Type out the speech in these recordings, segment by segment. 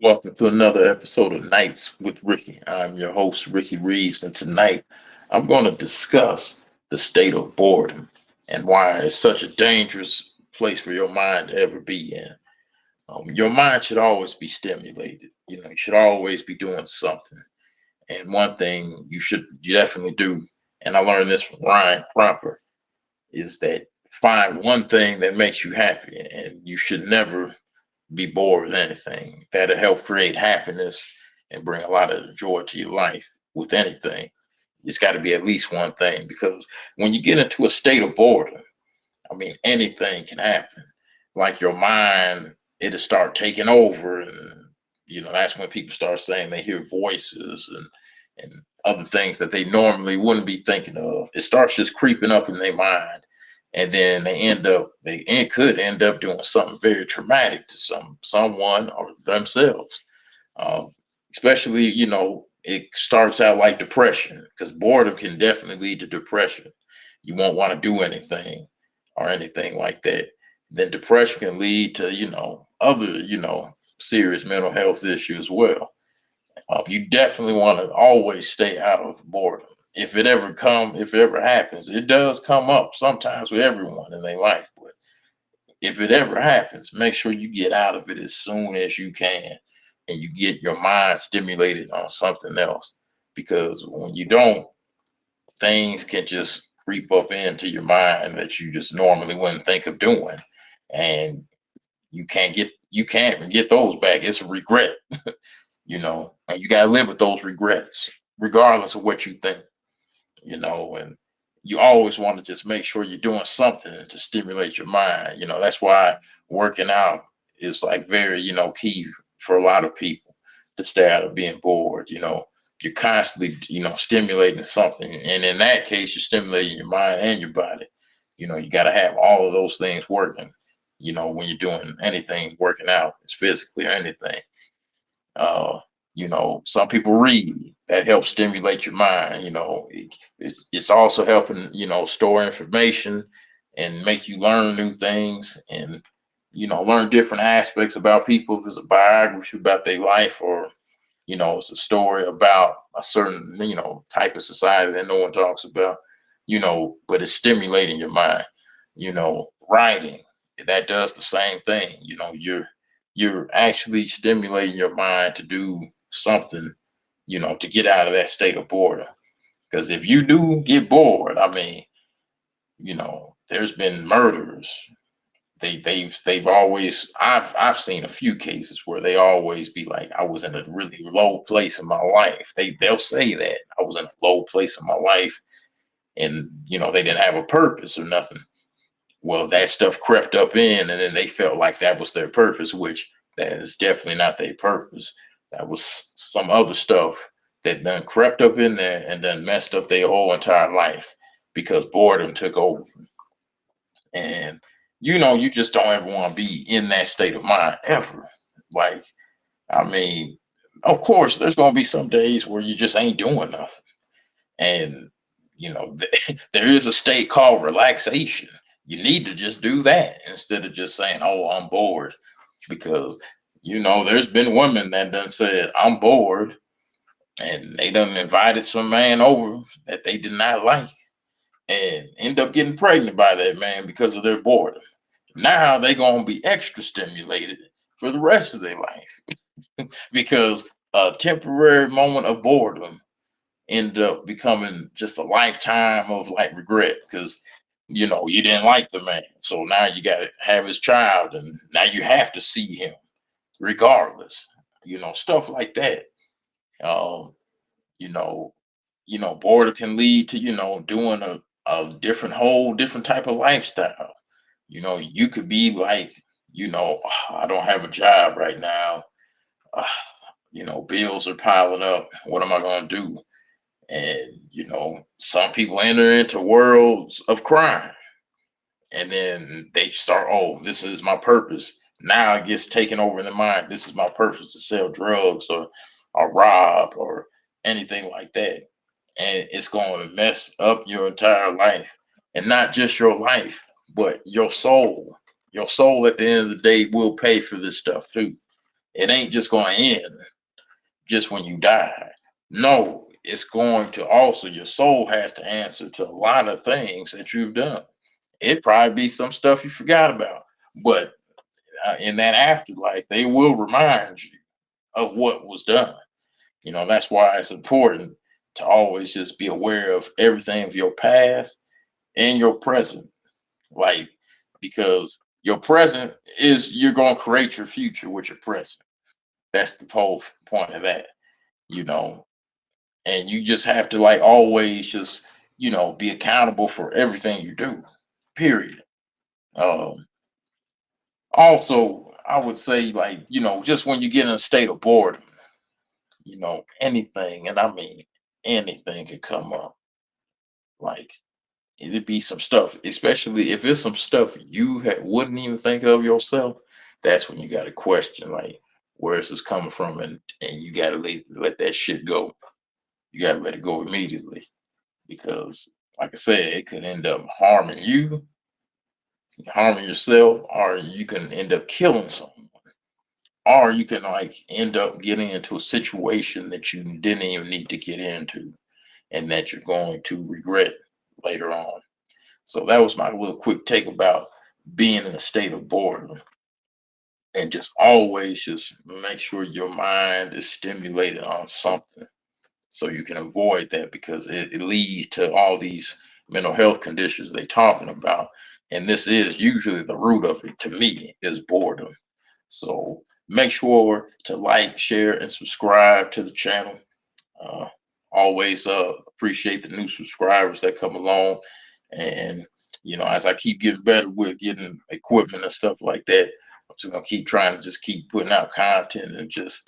Welcome to another episode of Nights with Ricky. I'm your host, Ricky Reeves, and tonight I'm going to discuss the state of boredom and why it's such a dangerous place for your mind to ever be in. Your mind should always be stimulated. You should always be doing something. And one thing you definitely do, and I learned this from Ryan Cropper, is that find one thing that makes you happy, and you should never be bored with anything. That'll help create happiness and bring a lot of joy to your life with anything. It's got to be at least one thing because when you get into a state of boredom, I mean, anything can happen. Like your mind, it'll start taking over. And, that's when people start saying they hear voices and other things that they normally wouldn't be thinking of. It starts just creeping up in their mind. And then could end up doing something very traumatic to someone or themselves. Um, Especially, it starts out like depression because boredom can definitely lead to depression. You won't want to do anything or anything like that. Then depression can lead to, other, serious mental health issues as well. You definitely want to always stay out of boredom. If it ever happens, it does come up sometimes with everyone in their life. But if it ever happens, make sure you get out of it as soon as you can and you get your mind stimulated on something else. Because when you don't, things can just creep up into your mind that you just normally wouldn't think of doing. And you can't get those back. It's a regret, and you gotta live with those regrets, regardless of what you think, and you always want to just make sure you're doing something to stimulate your mind. That's why working out is like very, key for a lot of people to stay out of being bored. You're constantly, stimulating something. And in that case, you're stimulating your mind and your body. You got to have all of those things working, when you're doing anything, working out, it's physically or anything. Uh, some people read that helps stimulate your mind. It's also helping, store information and make you learn new things and, learn different aspects about people. If it's a biography about their life or, it's a story about a certain, type of society that no one talks about, but it's stimulating your mind. Writing, that does the same thing. You're actually stimulating your mind to do something, to get out of that state of boredom. Because if you do get bored, I mean, there's been murders. They've always I've seen a few cases where they always be like, I was in a really low place in my life. They'll say that I was in a low place in my life and they didn't have a purpose or nothing. Well, that stuff crept up in, and then they felt like that was their purpose, which that is definitely not their purpose. That was some other stuff that done crept up in there and done messed up their whole entire life because boredom took over. And you just don't ever want to be in that state of mind ever. Like, I mean, of course, there's gonna be some days where you just ain't doing nothing. And there is a state called relaxation. You need to just do that instead of just saying, "Oh, I'm bored," because there's been women that done said, "I'm bored," and they done invited some man over that they did not like, and end up getting pregnant by that man because of their boredom. Now they gonna be extra stimulated for the rest of their life because a temporary moment of boredom end up becoming just a lifetime of like regret because you didn't like the man, so now you got to have his child and now you have to see him regardless, stuff like that. um you know Boredom can lead to doing a different type of lifestyle. You could be like, I don't have a job right now. uh, Bills are piling up, what am I going to do? And some people enter into worlds of crime, and then they start, oh, this is my purpose. Now it gets taken over in the mind, this is my purpose, to sell drugs or rob or anything like that. And it's going to mess up your entire life, and not just your life, but your soul. Your soul at the end of the day will pay for this stuff too. It ain't just going to end just when you die. No, it's going to also, your soul has to answer to a lot of things that you've done. It probably be some stuff you forgot about, but in that afterlife, they will remind you of what was done. That's why it's important to always just be aware of everything of your past and your present. Like, because your present is, you're going to create your future with your present. That's the whole point of that, you know. And you just have to, like, always just, be accountable for everything you do. Period. Um, Also, I would say, like, just when you get in a state of boredom, anything, and I mean anything could come up. Like, it'd be some stuff, especially if it's some stuff you wouldn't even think of yourself. That's when you got to question, like, where is this coming from, and you got to let that shit go. You got to let it go immediately because, like I said, it could end up harming you, harming yourself, or you can end up killing someone, or you can, like, end up getting into a situation that you didn't even need to get into, and that you're going to regret later on. So that was my little quick take about being in a state of boredom, and just always just make sure your mind is stimulated on something so you can avoid that, because it leads to all these mental health conditions they talking about. And this is usually the root of it, to me, is boredom. So make sure to like, share, and subscribe to the channel. Uh, Always appreciate the new subscribers that come along. And, as I keep getting better with getting equipment and stuff like that, I'm just going to keep trying to just keep putting out content and just,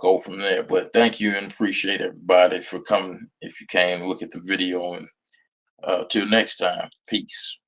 go from there. But thank you and appreciate everybody for coming. If you came, look at the video, and till next time, peace.